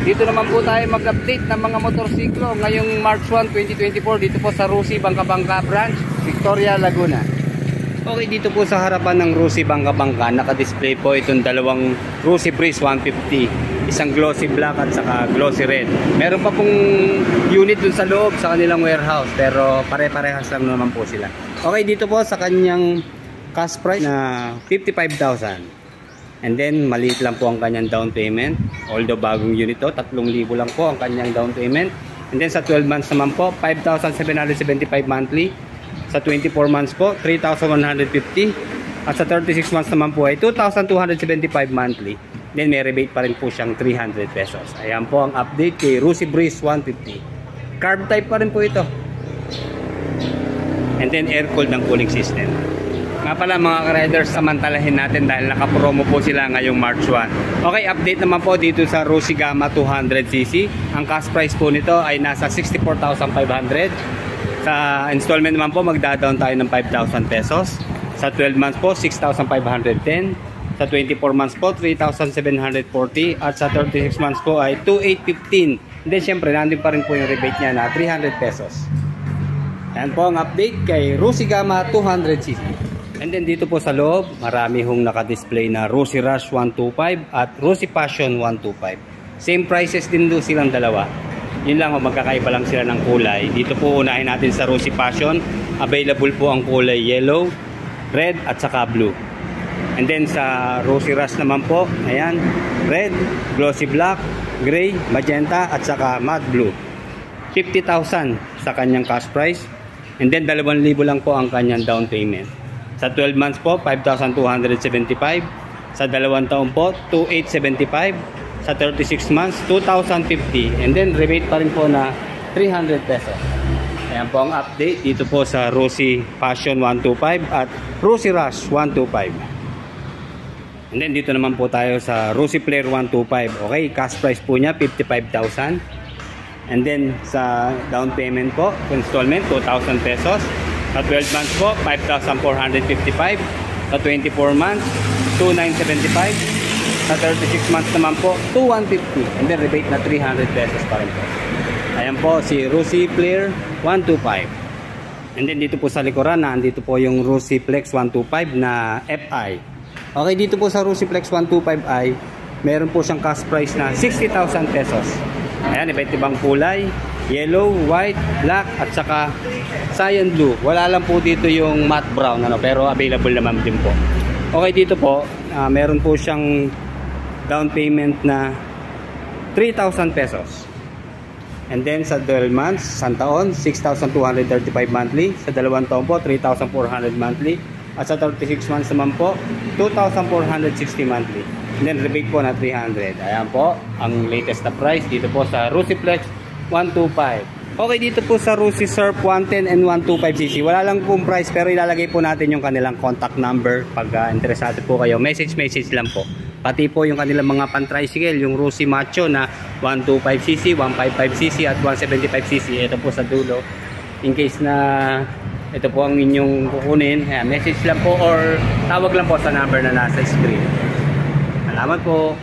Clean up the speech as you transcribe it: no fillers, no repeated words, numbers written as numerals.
Dito naman po tayo mag-update ng mga motorsiklo ngayong March 1, 2024 dito po sa Rusi Bangka Branch, Victoria, Laguna. Okay, dito po sa harapan ng Rusi Bangka naka-display po itong dalawang Rusi Breeze 150, isang glossy black at saka glossy red. Meron pa pong unit dun sa loob sa kanilang warehouse, pero pare-parehas lang naman po sila. Okay, dito po sa kanyang cash price na 55,000. And then maliit lang po ang kanyang down payment. Although bagong unit to, 3,000 lang po ang kanyang down payment. And then sa 12 months naman po, 5,775 monthly. Sa 24 months po, 3,150. At sa 36 months naman po ay 2,275 monthly. Then may rebate pa rin po siyang 300 pesos. Ayan po ang update kay Rusi Breeze 150. Carb type pa rin po ito. And then air cooled ng cooling system. Nga pala mga ka-riders, samantalahin natin dahil naka-promo po sila ngayong March 1. Okay, update naman po dito sa Rusi Gamma 200cc. Ang cash price po nito ay nasa 64,500. Sa installment naman po, magda-down tayo ng 5,000 pesos. Sa 12 months po, 6,510. Sa 24 months po, 3,740. At sa 36 months po ay 2,815. And then syempre, nandun pa rin po yung rebate niya na 300 pesos. Ayan po ang update kay Rusi Gamma 200cc. And then dito po sa loob, marami hong naka-display na Rusi Rush 125 at Rusi Passion 125. Same prices din do silang dalawa. Yun lang, magkakaiba lang sila ng kulay. Dito po unahin natin sa Rusi Passion. Available po ang kulay yellow, red at saka blue. And then sa Rusi Rush naman po, ayan, red, glossy black, gray, magenta at saka matte blue. 50,000 sa kanyang cash price. And then 2,000 lang po ang kanyang down payment. Sa 12 months po, 5,275. Sa 2 taon po, 2,875. Sa 36 months, 2,050. And then rebate pa rin po na 300 pesos. Ayan po ang update dito po sa Rusi Passion 125 at Rusi Rush 125. And then dito naman po tayo sa Rusi Player 125. Okay, cash price po niya 55,000. And then sa down payment po, installment 2,000 pesos. Sa 12 months po, 5,455. Sa 24 months, 2,975. Sa 36 months naman po, 2,150. And then rebate na 300 pesos pa rin po. Ayan po si Rusi Player 125. And then dito po sa likuran, nandito po yung Rusi Flex 125 na FI. Okay, dito po sa Rusi Flex 125i, meron po siyang cash price na 60,000 pesos. Ayan, iba't ibang kulay, yellow, white, black at saka cyan blue. Wala lang po dito yung matte brown, pero available naman din po. Okay, dito po meron po siyang down payment na 3,000 pesos. And then sa 12 months, isang taon, 6,235 monthly. Sa 2 taon po, 3,400 monthly. At sa 36 months naman po, 2,460 monthly. And then rebate po na 300. Ayan po ang latest na price dito po sa Rusi Flex 125. Okay, dito po sa Rusi Surf 110 and 125cc. Wala lang pong price pero ilalagay po natin yung kanilang contact number pag interesado po kayo. Message lang po. Pati po yung kanilang mga pan-tricycle, yung Rusi Macho na 125cc, 155cc at 175cc. Ito po sa dulo. In case na ito po ang inyong kukunin, message lang po or tawag lang po sa number na nasa screen. Salamat po.